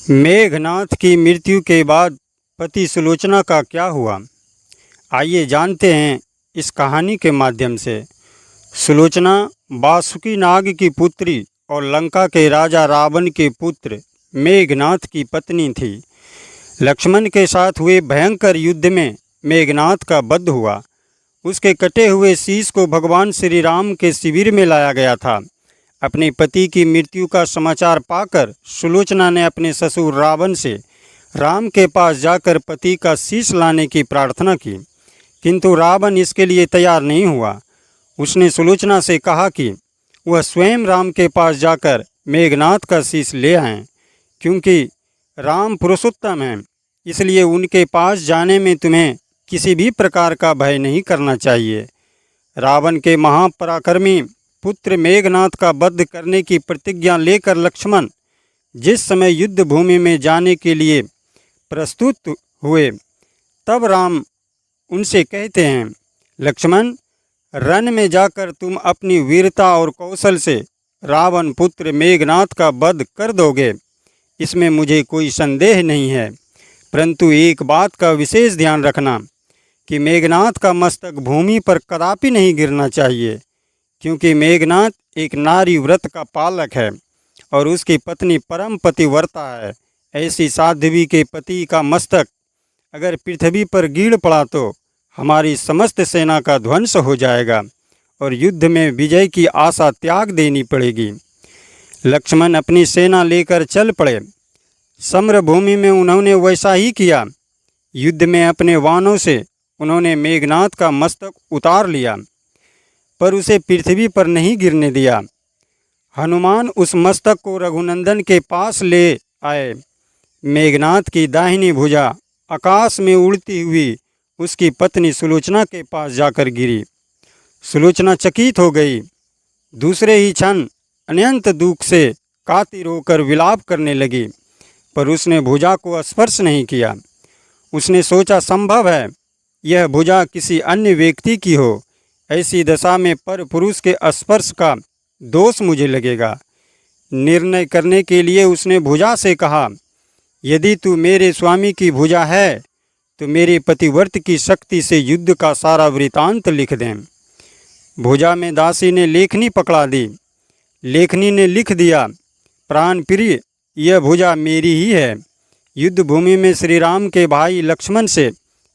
मेघनाथ की मृत्यु के बाद पति सुलोचना का क्या हुआ, आइए जानते हैं इस कहानी के माध्यम से। सुलोचना वासुकी नाग की पुत्री और लंका के राजा रावण के पुत्र मेघनाथ की पत्नी थी। लक्ष्मण के साथ हुए भयंकर युद्ध में मेघनाथ का वध हुआ। उसके कटे हुए शीश को भगवान श्री राम के शिविर में लाया गया था। अपने पति की मृत्यु का समाचार पाकर सुलोचना ने अपने ससुर रावण से राम के पास जाकर पति का शीश लाने की प्रार्थना की, किंतु रावण इसके लिए तैयार नहीं हुआ। उसने सुलोचना से कहा कि वह स्वयं राम के पास जाकर मेघनाथ का शीश ले आएं, क्योंकि राम पुरुषोत्तम हैं, इसलिए उनके पास जाने में तुम्हें किसी भी प्रकार का भय नहीं करना चाहिए। रावण के महापराक्रमी पुत्र मेघनाथ का वध करने की प्रतिज्ञा लेकर लक्ष्मण जिस समय युद्ध भूमि में जाने के लिए प्रस्तुत हुए, तब राम उनसे कहते हैं, लक्ष्मण, रण में जाकर तुम अपनी वीरता और कौशल से रावण पुत्र मेघनाथ का वध कर दोगे, इसमें मुझे कोई संदेह नहीं है। परंतु एक बात का विशेष ध्यान रखना कि मेघनाथ का मस्तक भूमि पर कदापि नहीं गिरना चाहिए, क्योंकि मेघनाथ एक नारी व्रत का पालक है और उसकी पत्नी परम पतिव्रता है। ऐसी साध्वी के पति का मस्तक अगर पृथ्वी पर गिर पड़ा तो हमारी समस्त सेना का ध्वंस हो जाएगा और युद्ध में विजय की आशा त्याग देनी पड़ेगी। लक्ष्मण अपनी सेना लेकर चल पड़े। सम्रभूमि में उन्होंने वैसा ही किया। युद्ध में अपने वाणों से उन्होंने मेघनाथ का मस्तक उतार लिया, पर उसे पृथ्वी पर नहीं गिरने दिया। हनुमान उस मस्तक को रघुनंदन के पास ले आए। मेघनाथ की दाहिनी भुजा आकाश में उड़ती हुई उसकी पत्नी सुलोचना के पास जाकर गिरी। सुलोचना चकित हो गई। दूसरे ही क्षण अनंत दुख से कातिर होकर विलाप करने लगी, पर उसने भुजा को स्पर्श नहीं किया। उसने सोचा, संभव है यह भुजा किसी अन्य व्यक्ति की हो। ऐसी दशा में पर पुरुष के स्पर्श का दोष मुझे लगेगा। निर्णय करने के लिए उसने भुजा से कहा, यदि तू मेरे स्वामी की भुजा है तो मेरे पतिव्रत की शक्ति से युद्ध का सारा वृतांत लिख दें। भुजा में दासी ने लेखनी पकड़ा दी। लेखनी ने लिख दिया, प्राण प्रिय, यह भुजा मेरी ही है। युद्ध भूमि में श्री राम के भाई लक्ष्मण से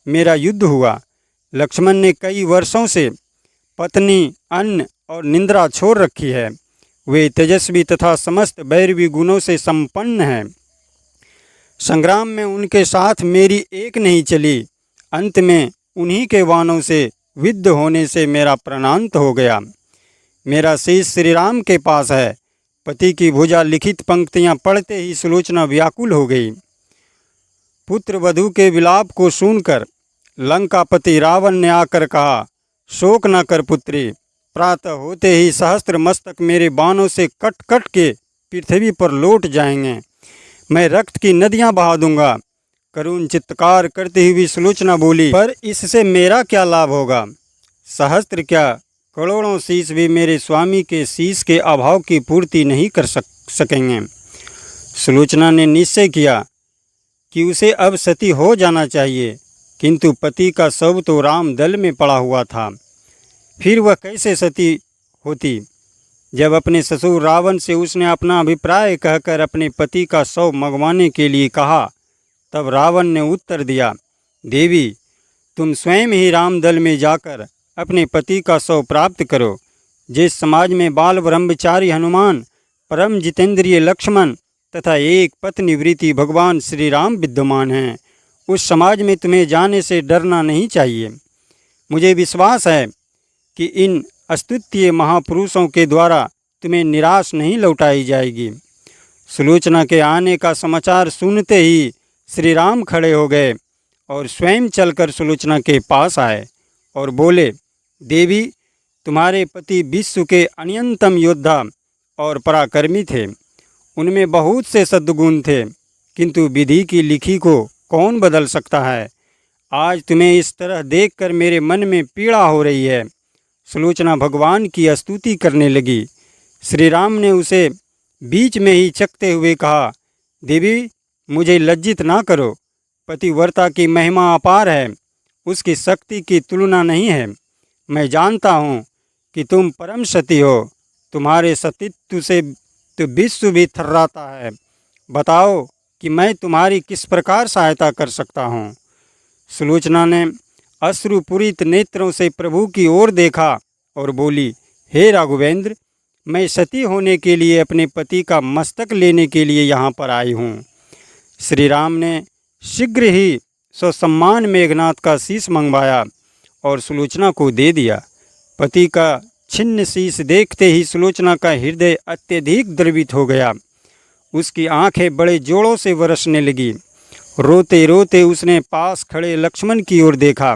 मेरा युद्ध हुआ। लक्ष्मण ने कई वर्षों से पत्नी, अन्न और निंद्रा छोड़ रखी है। वे तेजस्वी तथा समस्त भैरवी गुणों से संपन्न हैं। संग्राम में उनके साथ मेरी एक नहीं चली। अंत में उन्हीं के वाणों से विद्ध होने से मेरा प्राणांत हो गया। मेरा शीश श्री राम के पास है। पति की भुजा लिखित पंक्तियां पढ़ते ही सुलोचना व्याकुल हो गई। पुत्र वधू के विलाप को सुनकर लंकापति रावण ने आकर कहा, शोक न कर पुत्री, प्रातः होते ही सहस्त्र मस्तक मेरे बाणों से कट कट के पृथ्वी पर लौट जाएंगे। मैं रक्त की नदियां बहा दूंगा। करुण चित्कार करती हुई सुलोचना बोली, पर इससे मेरा क्या लाभ होगा? सहस्त्र क्या, करोड़ों शीश भी मेरे स्वामी के शीश के अभाव की पूर्ति नहीं कर सकेंगे। सुलोचना ने निश्चय किया कि उसे अब सती हो जाना चाहिए, किंतु पति का शव तो राम दल में पड़ा हुआ था। फिर वह कैसे सती होती? जब अपने ससुर रावण से उसने अपना अभिप्राय कहकर अपने पति का शव मंगवाने के लिए कहा, तब रावण ने उत्तर दिया, देवी, तुम स्वयं ही राम दल में जाकर अपने पति का शव प्राप्त करो। जिस समाज में बाल ब्रह्मचारी हनुमान, परम जितेंद्रिय लक्ष्मण तथा एक पत्नी वृत्ति भगवान श्री राम विद्यमान हैं, उस समाज में तुम्हें जाने से डरना नहीं चाहिए। मुझे विश्वास है कि इन अस्तुत्य महापुरुषों के द्वारा तुम्हें निराश नहीं लौटाई जाएगी। सुलोचना के आने का समाचार सुनते ही श्री राम खड़े हो गए और स्वयं चलकर सुलोचना के पास आए और बोले, देवी, तुम्हारे पति विश्व के अनंतम योद्धा और पराक्रमी थे। उनमें बहुत से सद्गुण थे, किंतु विधि की लिखी को कौन बदल सकता है? आज तुम्हें इस तरह देखकर मेरे मन में पीड़ा हो रही है। सुलोचना भगवान की स्तुति करने लगी। श्री राम ने उसे बीच में ही चकते हुए कहा, देवी, मुझे लज्जित ना करो। पतिव्रता की महिमा अपार है, उसकी शक्ति की तुलना नहीं है। मैं जानता हूँ कि तुम परम सती हो, तुम्हारे सतीत्व से तो विश्व भी थर्राता है। बताओ कि मैं तुम्हारी किस प्रकार सहायता कर सकता हूँ। सुलोचना ने अश्रुपूरित नेत्रों से प्रभु की ओर देखा और बोली, हे राघवेंद्र, मैं सती होने के लिए अपने पति का मस्तक लेने के लिए यहाँ पर आई हूँ। श्री राम ने शीघ्र ही ससम्मान मेघनाथ का शीश मंगवाया और सुलोचना को दे दिया। पति का छिन्न शीश देखते ही सुलोचना का हृदय अत्यधिक द्रवित हो गया। उसकी आंखें बड़े जोरों से बरसने लगी। रोते रोते उसने पास खड़े लक्ष्मण की ओर देखा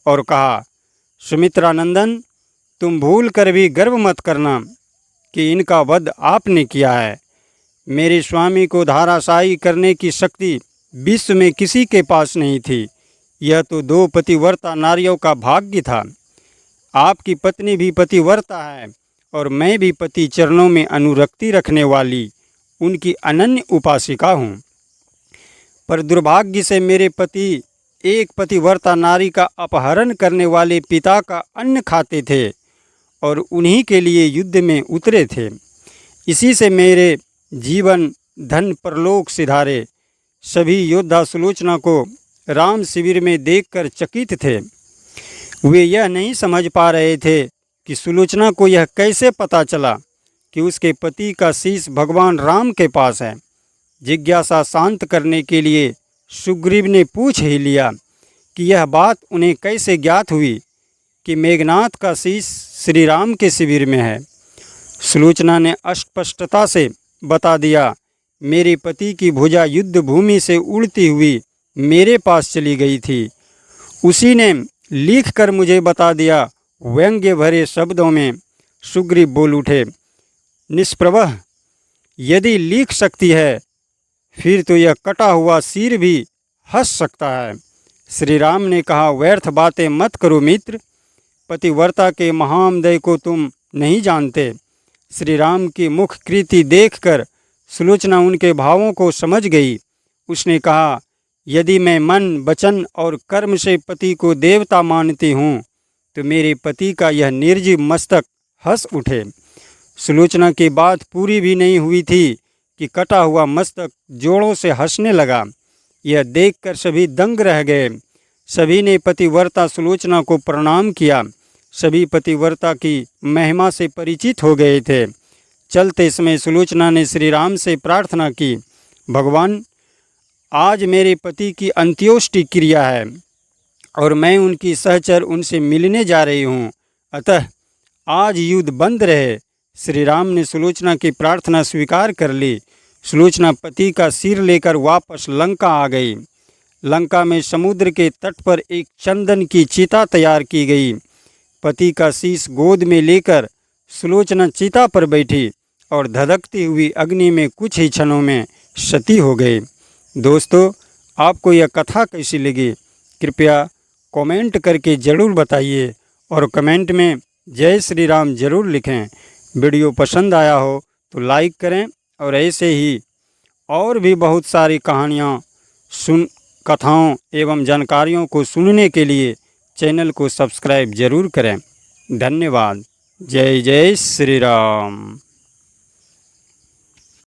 और कहा, सुमित्रानंदन, तुम भूल कर भी गर्व मत करना कि इनका वध आपने किया है। मेरे स्वामी को धाराशायी करने की शक्ति विश्व में किसी के पास नहीं थी। यह तो 2 पतिव्रता नारियों का भाग्य था। आपकी पत्नी भी पतिव्रता है और मैं भी पति चरणों में अनुरक्ति रखने वाली उनकी अनन्य उपासिका हूँ। पर दुर्भाग्य से मेरे पति एक पतिव्रता नारी का अपहरण करने वाले पिता का अन्न खाते थे और उन्हीं के लिए युद्ध में उतरे थे। इसी से मेरे जीवन धन परलोक सिधारे। सभी योद्धा सुलोचना को राम शिविर में देखकर चकित थे। वे यह नहीं समझ पा रहे थे कि सुलोचना को यह कैसे पता चला कि उसके पति का शीश भगवान राम के पास है। जिज्ञासा शांत करने के लिए सुग्रीव ने पूछ ही लिया कि यह बात उन्हें कैसे ज्ञात हुई कि मेघनाथ का शीश श्री राम के शिविर में है। सुलोचना ने स्पष्टता से बता दिया, मेरे पति की भुजा युद्ध भूमि से उड़ती हुई मेरे पास चली गई थी। उसी ने लिख कर मुझे बता दिया। व्यंग्य भरे शब्दों में सुग्रीव बोल उठे, निष्प्रभः, यदि लिख सकती है फिर तो यह कटा हुआ सिर भी हंस सकता है। श्री राम ने कहा, व्यर्थ बातें मत करो मित्र। पतिव्रता के महामदय को तुम नहीं जानते। श्री राम की मुख कृति देखकर सुलोचना उनके भावों को समझ गई। उसने कहा, यदि मैं मन, वचन और कर्म से पति को देवता मानती हूँ तो मेरे पति का यह निर्जीव मस्तक हंस उठे। सुलोचना की बात पूरी भी नहीं हुई थी कि कटा हुआ मस्तक जोरों से हंसने लगा। यह देखकर सभी दंग रह गए। सभी ने पतिव्रता सुलोचना को प्रणाम किया। सभी पतिव्रता की महिमा से परिचित हो गए थे। चलते समय सुलोचना ने श्री राम से प्रार्थना की, भगवान, आज मेरे पति की अंत्योष्टि क्रिया है और मैं उनकी सहचर उनसे मिलने जा रही हूँ, अतः आज युद्ध बंद रहे। श्री राम ने सुलोचना की प्रार्थना स्वीकार कर ली। सुलोचना पति का सिर लेकर वापस लंका आ गई। लंका में समुद्र के तट पर एक चंदन की चिता तैयार की गई। पति का शीश गोद में लेकर सुलोचना चिता पर बैठी और धधकती हुई अग्नि में कुछ ही क्षणों में सती हो गई। दोस्तों, आपको यह कथा कैसी लगी कृपया कमेंट करके ज़रूर बताइए और कमेंट में जय श्री राम ज़रूर लिखें। वीडियो पसंद आया हो तो लाइक करें और ऐसे ही और भी बहुत सारी कहानियाँ कथाओं एवं जानकारियों को सुनने के लिए चैनल को सब्सक्राइब ज़रूर करें। धन्यवाद। जय जय श्री राम।